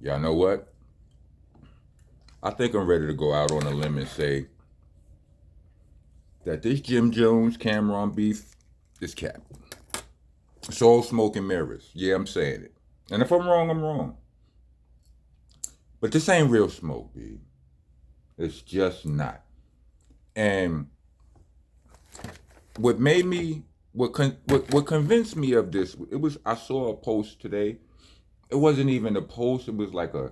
Y'all know what? I think I'm ready to go out on a limb and say that this Jim Jones Cameron beef is cap. It's all smoke and mirrors. Yeah, I'm saying it. And if I'm wrong, I'm wrong. But this ain't real smoke, B. It's just not. And what made me, what convinced me of this, it was, I saw a post today. It wasn't even a post. It was like the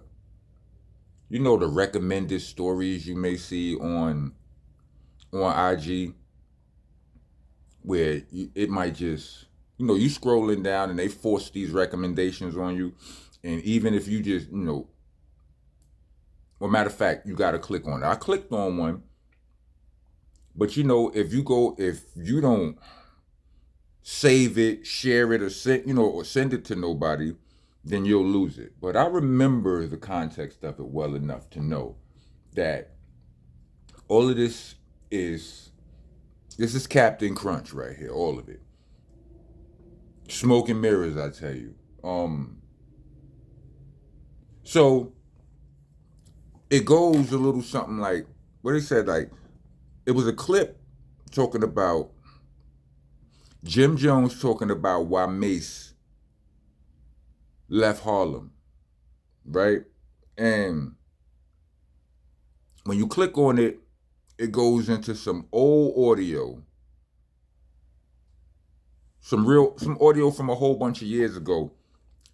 recommended stories you may see on IG, where it might just, you scrolling down and they force these recommendations on you. And even if you just, well, matter of fact, you got to click on it. I clicked on one, but if you don't save it, share it, or send it to nobody, then you'll lose it. But I remember the context of it well enough to know that all of this is Captain Crunch right here, all of it. Smoke and mirrors, I tell you. So it goes a little something like what they said. Like it was a clip talking about Jim Jones talking about why Mace left Harlem, right? And when you click on it, it goes into some old audio, some audio from a whole bunch of years ago.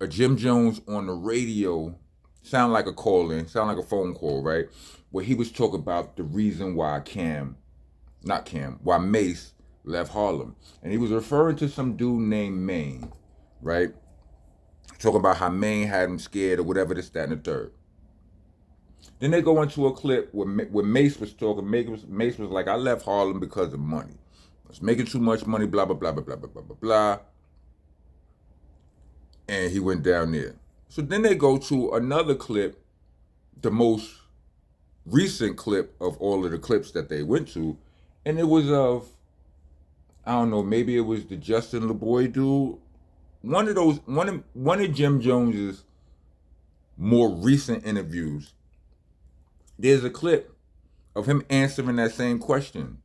A Jim Jones on the radio, sound like a call-in, sound like a phone call, right? Where he was talking about the reason why why Mace left Harlem. And he was referring to some dude named Maine, right? Talking about how Maine had him scared or whatever, this, that, and the third. Then they go into a clip where Mace was talking. Mace was like, I left Harlem because of money. I was making too much money, blah, blah, blah, blah, blah, blah, blah, blah, blah. And he went down there. So then they go to another clip, the most recent clip of all of the clips that they went to. And it was I don't know, maybe it was the Justin LeBoy dude. One of Jim Jones's more recent interviews. There's a clip of him answering that same question.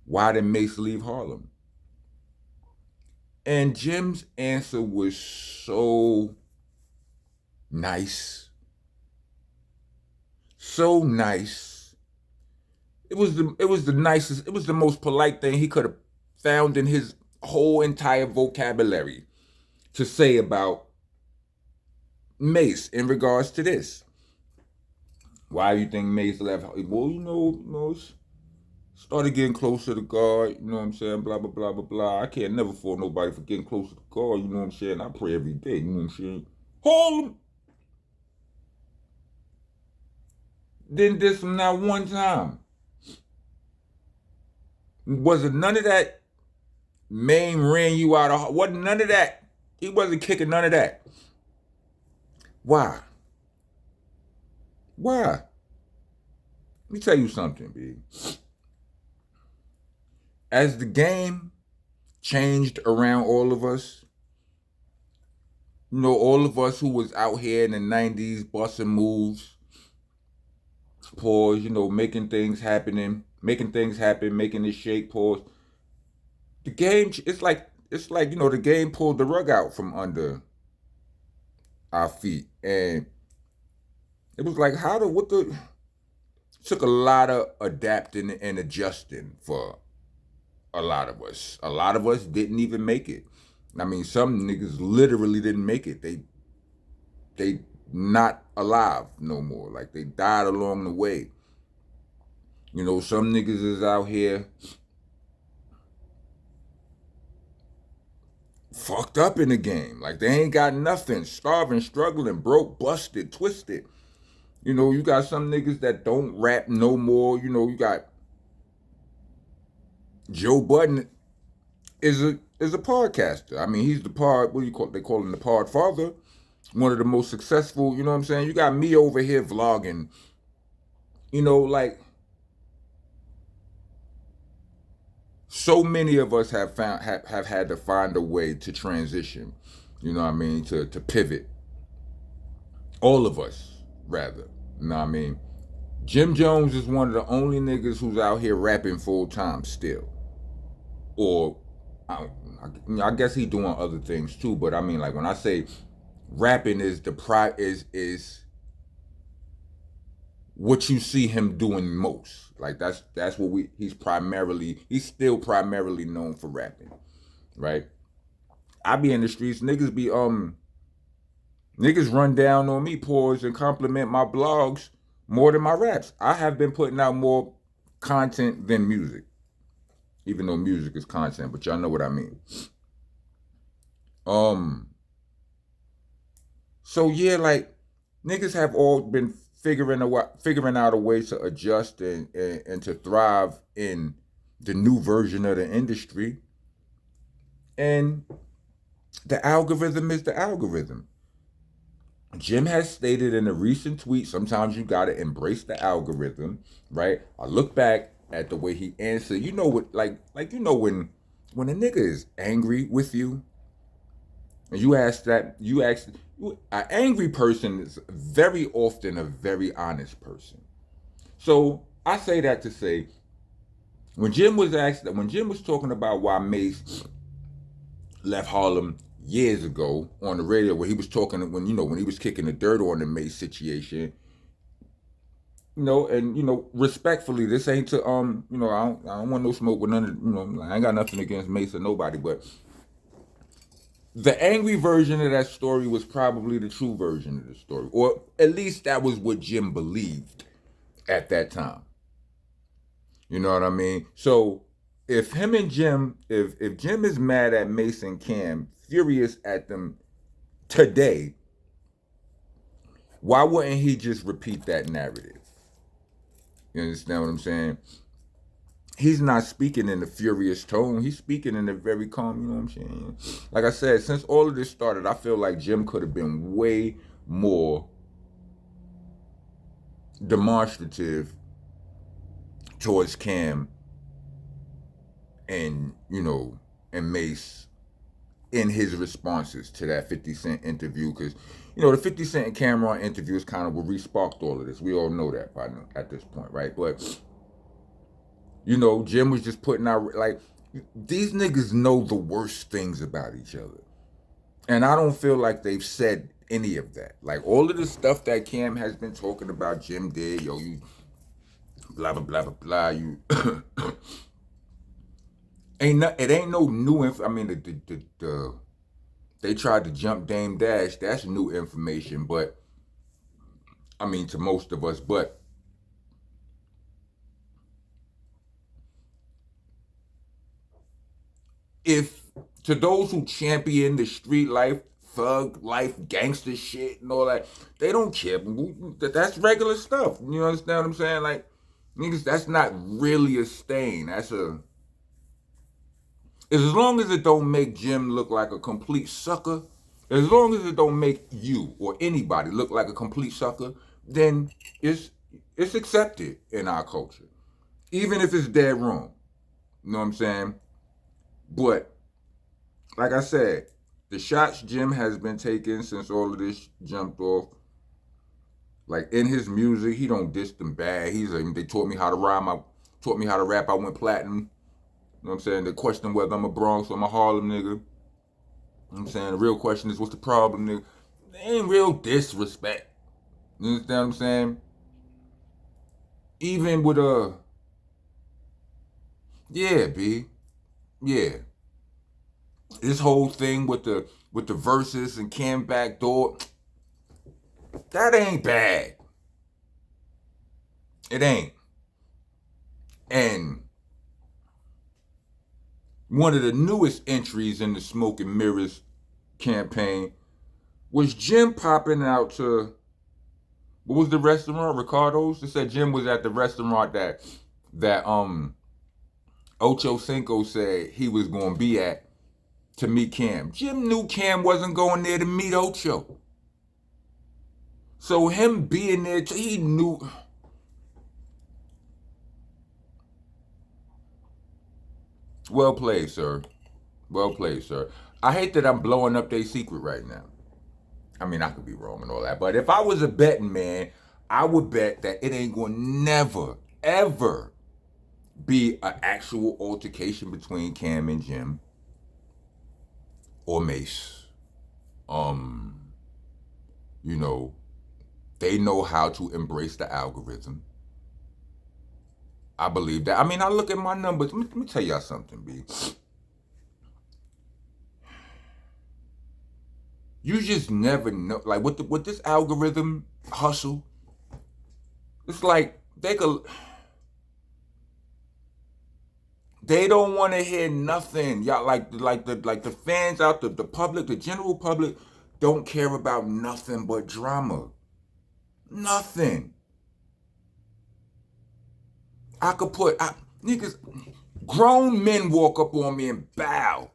Why did Mace leave Harlem? And Jim's answer was so nice. So nice. It was the nicest, it was the most polite thing he could have found in his whole entire vocabulary to say about Mace in regards to this. Why do you think Mace left? Well, started getting closer to God, you know what I'm saying? Blah, blah, blah, blah, blah. I can't never fault nobody for getting closer to God, you know what I'm saying? I pray every day, you know what I'm saying? Harlem! Didn't diss him not one time. Was it none of that Maine ran you out of, wasn't none of that. He wasn't kicking none of that. Why? Let me tell you something, B. As the game changed around all of us, all of us who was out here in the 90s busting moves, pause, making things happen, making it shake, pause. The game, it's like, the game pulled the rug out from under our feet. And it was like, took a lot of adapting and adjusting for a lot of us. A lot of us didn't even make it. I mean, some niggas literally didn't make it. They not alive no more. Like, they died along the way. Some niggas is out here fucked up in the game. Like, they ain't got nothing. Starving, struggling, broke, busted, twisted. You got some niggas that don't rap no more. You got Joe Budden is a podcaster. I mean, he's the pod, they call him the pod father. One of the most successful, you know what I'm saying? You got me over here vlogging. Like, so many of us have had to find a way to transition, you know what I mean, to pivot. All of us, rather. You know what I mean? Jim Jones is one of the only niggas who's out here rapping full time still. Or I guess he doing other things too, but I mean, like when I say rapping is is what you see him doing most. Like that's what he's still primarily known for rapping, right? I be in the streets, niggas run down on me, pause and compliment my blogs more than my raps. I have been putting out more content than music, even though music is content, but y'all know what I mean. Um, so yeah, like niggas have all been figuring out a way to adjust and to thrive in the new version of the industry. And the algorithm is the algorithm. Jim has stated in a recent tweet, sometimes you gotta embrace the algorithm, right? I look back at the way he answered. You know what, like you know when a nigga is angry with you, and you ask an angry person is very often a very honest person. So I say that to say, when Jim was talking about why Mace left Harlem years ago on the radio, where he was talking when he was kicking the dirt on the Mace situation, and respectfully, this ain't to I don't want no smoke with none of I ain't got nothing against Mace or nobody, but the angry version of that story was probably the true version of the story, or at least that was what Jim believed at that time. You know what I mean? So if him and Jim, if Jim is mad at Mason Cam, furious at them today, why wouldn't he just repeat that narrative? You understand what I'm saying? He's not speaking in a furious tone. He's speaking in a very calm, you know what I'm saying? Like I said, since all of this started, I feel like Jim could have been way more demonstrative towards Cam and, and Mace in his responses to that 50 Cent interview. Because, the 50 Cent and Cameron interview is kind of what re-sparked all of this. We all know that by now, at this point, right? But, Jim was just putting out, like, these niggas know the worst things about each other. And I don't feel like they've said any of that. Like, all of the stuff that Cam has been talking about, Jim did, you blah, blah, blah, blah, blah, you... it ain't no new I mean, they tried to jump Dame Dash. That's new information, but I mean to most of us. But if to those who champion the street life, thug life, gangster shit, and all that, they don't care. That's regular stuff. You understand what I'm saying? Like, niggas, that's not really a stain. That's a as long as it don't make Jim look like a complete sucker, as long as it don't make you or anybody look like a complete sucker, then it's accepted in our culture, even if it's dead wrong. You know what I'm saying? But like I said, the shots Jim has been taking since all of this jumped off. Like in his music, he don't diss them bad. He's like, they taught me how to rhyme. Taught me how to rap. I went platinum. You know what I'm saying? The question whether I'm a Bronx or I'm a Harlem nigga. You know what I'm saying? The real question is what's the problem, nigga? There ain't real disrespect. You understand what I'm saying? Even with yeah, B. Yeah. This whole thing with the verses and Cam Backdoor, that ain't bad. It ain't. And one of the newest entries in the Smoke and Mirrors campaign was Jim popping out to, what was the restaurant? Ricardo's? They said Jim was at the restaurant that Ocho Cinco said he was gonna be at to meet Cam. Jim knew Cam wasn't going there to meet Ocho. So him being there, he knew. Well played, sir. Well played, sir. I hate that I'm blowing up their secret right now. I mean, I could be wrong and all that, but if I was a betting man, I would bet that it ain't gonna never, ever be an actual altercation between Cam and Jim or Mace. You know, they know how to embrace the algorithm. I believe that. I mean, I look at my numbers. Let me tell y'all something, B. You just never know. Like with this algorithm hustle, it's like they don't want to hear nothing. Y'all like the fans out the public, the general public don't care about nothing but drama. Nothing. I could put niggas, grown men walk up on me and bow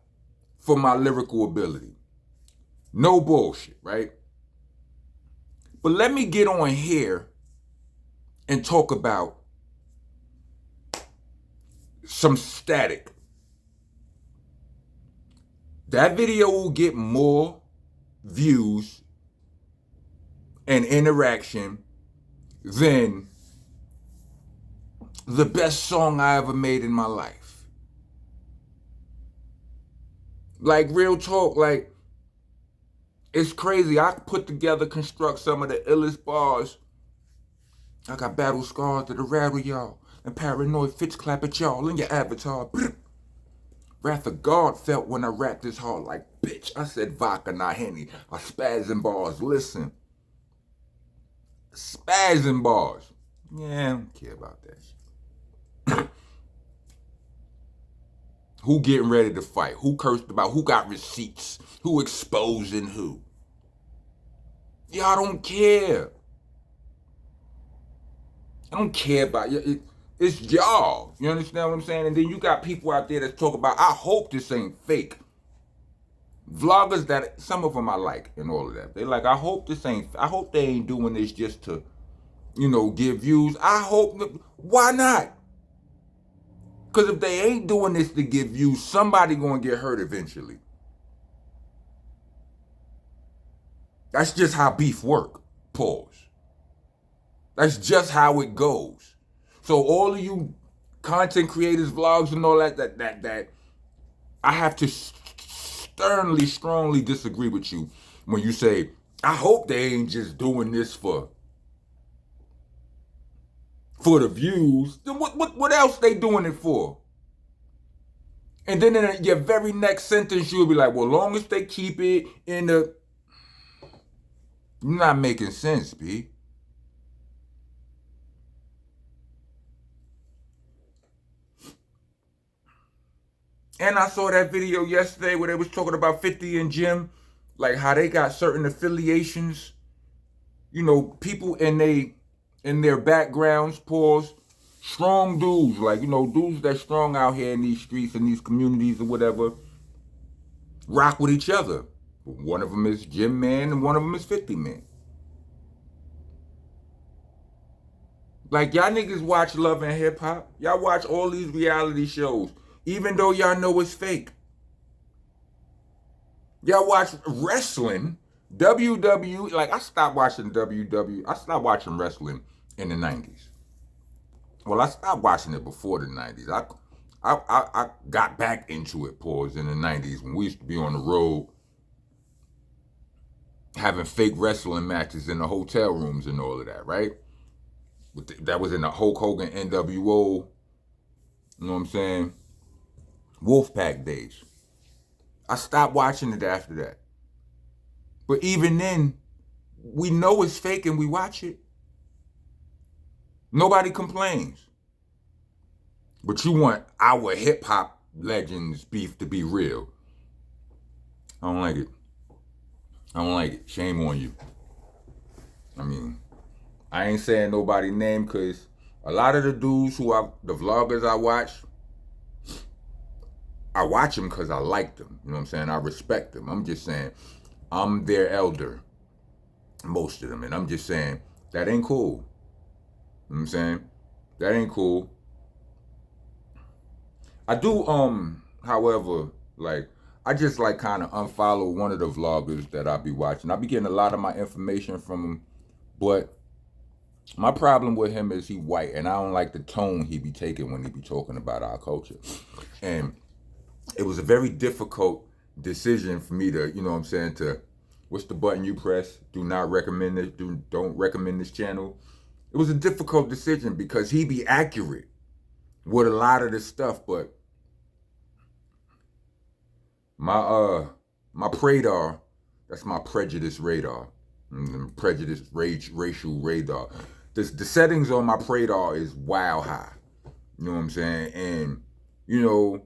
for my lyrical ability. No bullshit, right? But let me get on here and talk about some static. That video will get more views and interaction than the best song I ever made in my life. Like, real talk, like, it's crazy. I put together, construct some of the illest bars. I got battle scars that'll rattle y'all, and paranoid fits clap at y'all in your avatar. Wrath of God felt when I rapped this hard like, bitch, I said vodka, not Henny. I spazzing bars, listen. Spazzing bars. Yeah, I don't care about that shit. Who getting ready to fight? Who cursed about? Who got receipts? Who exposing who? Y'all don't care. I don't care about you. It's y'all. You understand what I'm saying? And then you got people out there that talk about, I hope this ain't fake. Vloggers that, some of them I like and all of that. They like, I hope they ain't doing this just to, give views. I hope, why not? Because if they ain't doing this to give views, somebody gonna get hurt eventually. That's just how beef work. Pause. That's just how it goes. So all of you content creators, vlogs, and all that I have to sternly, strongly disagree with you when you say, I hope they ain't just doing this for the views. Then what else they doing it for? And then in your very next sentence, you'll be like, well, long as they keep it in the... You're not making sense, B. And I saw that video yesterday where they was talking about 50 and Jim, like how they got certain affiliations. People in their backgrounds, pause, strong dudes, like, dudes that strong out here in these streets and these communities or whatever, rock with each other. One of them is Jim Man and one of them is 50 Man. Like, y'all niggas watch Love and Hip Hop. Y'all watch all these reality shows, even though y'all know it's fake. Y'all watch wrestling, WWE. Like, I stopped watching WWE. I stopped watching wrestling in the 90s. Well, I stopped watching it before the 90s. I got back into it, pause, in the 90s when we used to be on the road having fake wrestling matches in the hotel rooms and all of that, right? That was in the Hulk Hogan NWO, you know what I'm saying? Wolfpack days. I stopped watching it after that. But even then, we know it's fake and we watch it. Nobody complains. But you want our hip hop legends beef to be real. I don't like it. I don't like it. Shame on you. I mean, I ain't saying nobody's name because a lot of the dudes the vloggers I watch them because I like them. You know what I'm saying? I respect them. I'm just saying, I'm their elder. Most of them. And I'm just saying, that ain't cool. You know what I'm saying? That ain't cool. I do, however, like, I just like kind of unfollow one of the vloggers that I be watching. I be getting a lot of my information from him, but my problem with him is he white, and I don't like the tone he be taking when he be talking about our culture. And it was a very difficult decision for me to, you know what I'm saying, to, what's the button you press? Do not recommend this, don't recommend this channel. It was a difficult decision because he be accurate with a lot of this stuff, but my Pradar, that's my prejudice radar. Prejudice racial radar. The settings on my Pradar is wild high. You know what I'm saying? And, you know,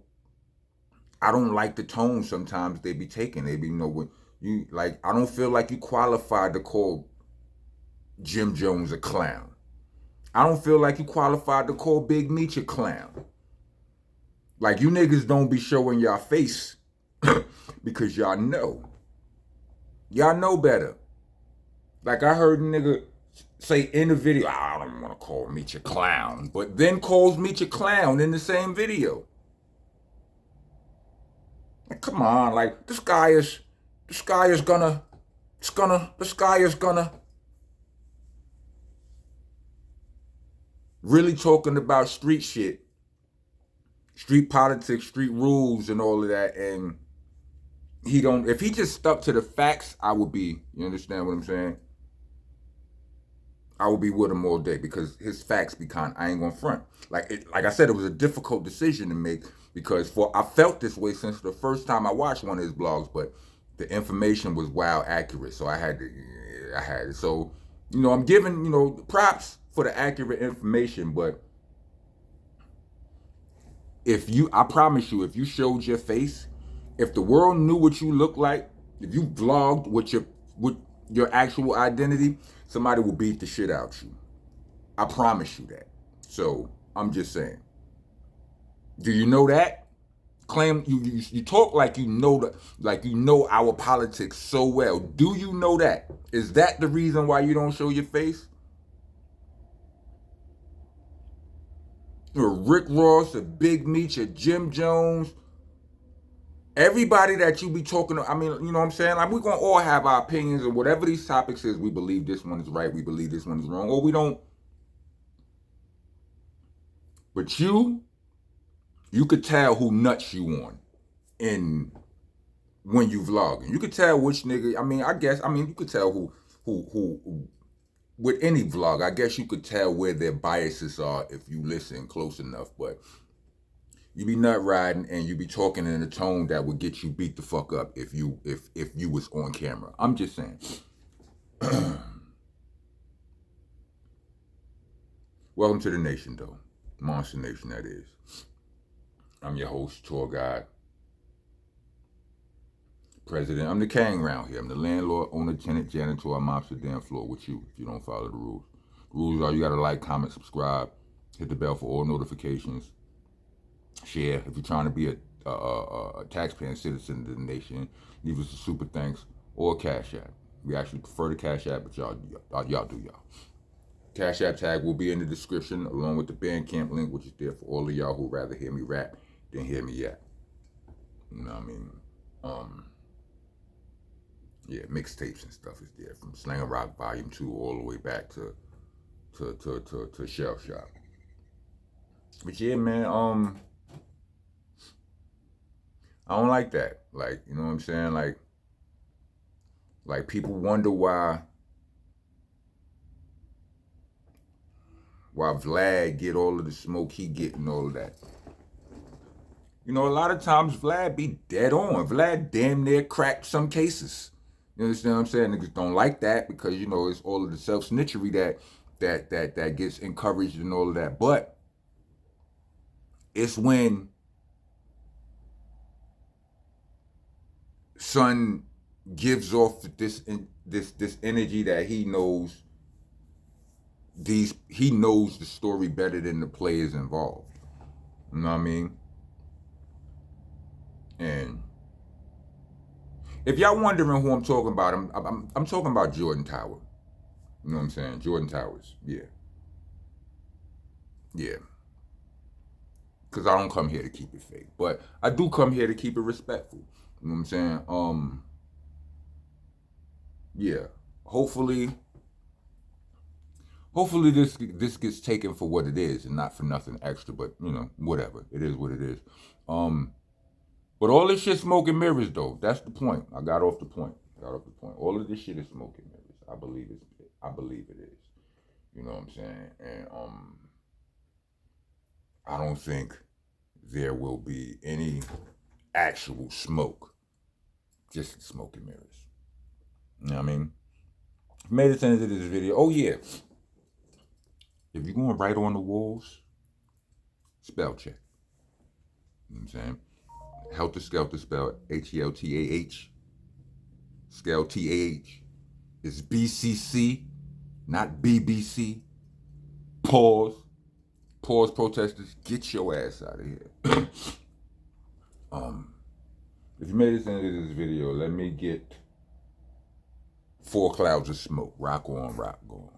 I don't like the tone sometimes they be taking. They be, you know, when you, like, I don't feel like you qualified to call Jim Jones a clown. I don't feel like you qualified to call Big Meech a clown. Like, you niggas don't be showing y'all face because y'all know. Y'all know better. Like, I heard a nigga say in the video, I don't want to call Meech a clown, but then calls Meech a clown in the same video. Like, come on, like, this guy is gonna really talking about street shit, street politics, street rules, and all of that, and he don't, if he just stuck to the facts, I would be, you understand what I'm saying? I would be with him all day because his facts be kind, I ain't gonna front. Like I said, it was a difficult decision to make because I felt this way since the first time I watched one of his blogs, but the information was wild accurate, so I had it. So, you know, I'm giving, you know, props for the accurate information, but I promise you, if you showed your face, if the world knew what you look like, if you vlogged with your actual identity, somebody will beat the shit out you. I promise you that. So I'm just saying. Do you know that? Claim you talk like you know our politics so well. Do you know that? Is that the reason why you don't show your face? Or Rick Ross, or Big Meech, or Jim Jones, everybody that you be talking to, I mean, you know what I'm saying? Like, we're going to all have our opinions, and whatever these topics is, we believe this one is right, we believe this one is wrong, or we don't. But you could tell who nuts you on when you vlogging. You could tell which nigga, you could tell who with any vlog, I guess you could tell where their biases are if you listen close enough, but you be nut riding and you be talking in a tone that would get you beat the fuck up if you was on camera. I'm just saying. Welcome to the nation, though. Monster Nation, that is. I'm your host, tour guide, president. I'm the king around here. I'm the landlord, owner, tenant, janitor. I mops the damn floor with you if you don't follow the rules. The rules are you gotta like, comment, subscribe, hit the bell for all notifications, share. If you're trying to be a taxpaying citizen of the nation, leave us a super thanks or a Cash App. We actually prefer the Cash App, but y'all do y'all. Cash App tag will be in the description along with the Bandcamp link, which is there for all of y'all who rather hear me rap than hear me yap. You know what I mean? Yeah, mixtapes and stuff is there from Slang Rock Volume 2 all the way back to Shell Shock. But yeah, man, I don't like that. Like, you know what I'm saying? Like people wonder why Vlad get all of the smoke he get and all of that. You know, a lot of times Vlad be dead on. Vlad damn near cracked some cases. You understand what I'm saying? Niggas don't like that because, you know, it's all of the self-snitchery that gets encouraged and all of that. But it's when son gives off this energy that he knows the story better than the players involved. You know what I mean? And if y'all wondering who I'm talking about, I'm talking about Jordan Tower. You know what I'm saying? Jordan Towers. Yeah. Yeah. Because I don't come here to keep it fake. But I do come here to keep it respectful. You know what I'm saying? Yeah. Hopefully this gets taken for what it is and not for nothing extra, but you know, whatever. It is what it is. But all this shit smoke and mirrors though. That's the point. I got off the point. All of this shit is smoke and mirrors. I believe it is. You know what I'm saying? And I don't think there will be any actual smoke. Just smoke and mirrors. You know what I mean? Made it into this video. Oh yeah. If you're going right on the walls, spell check. You know what I'm saying? Helter Skelter spelled Heltah. Skeltah. It's BCC, not BBC. Pause. Pause, protesters. Get your ass out of here. If you made it into this video, let me get 4 clouds of smoke. Rock on, rock on.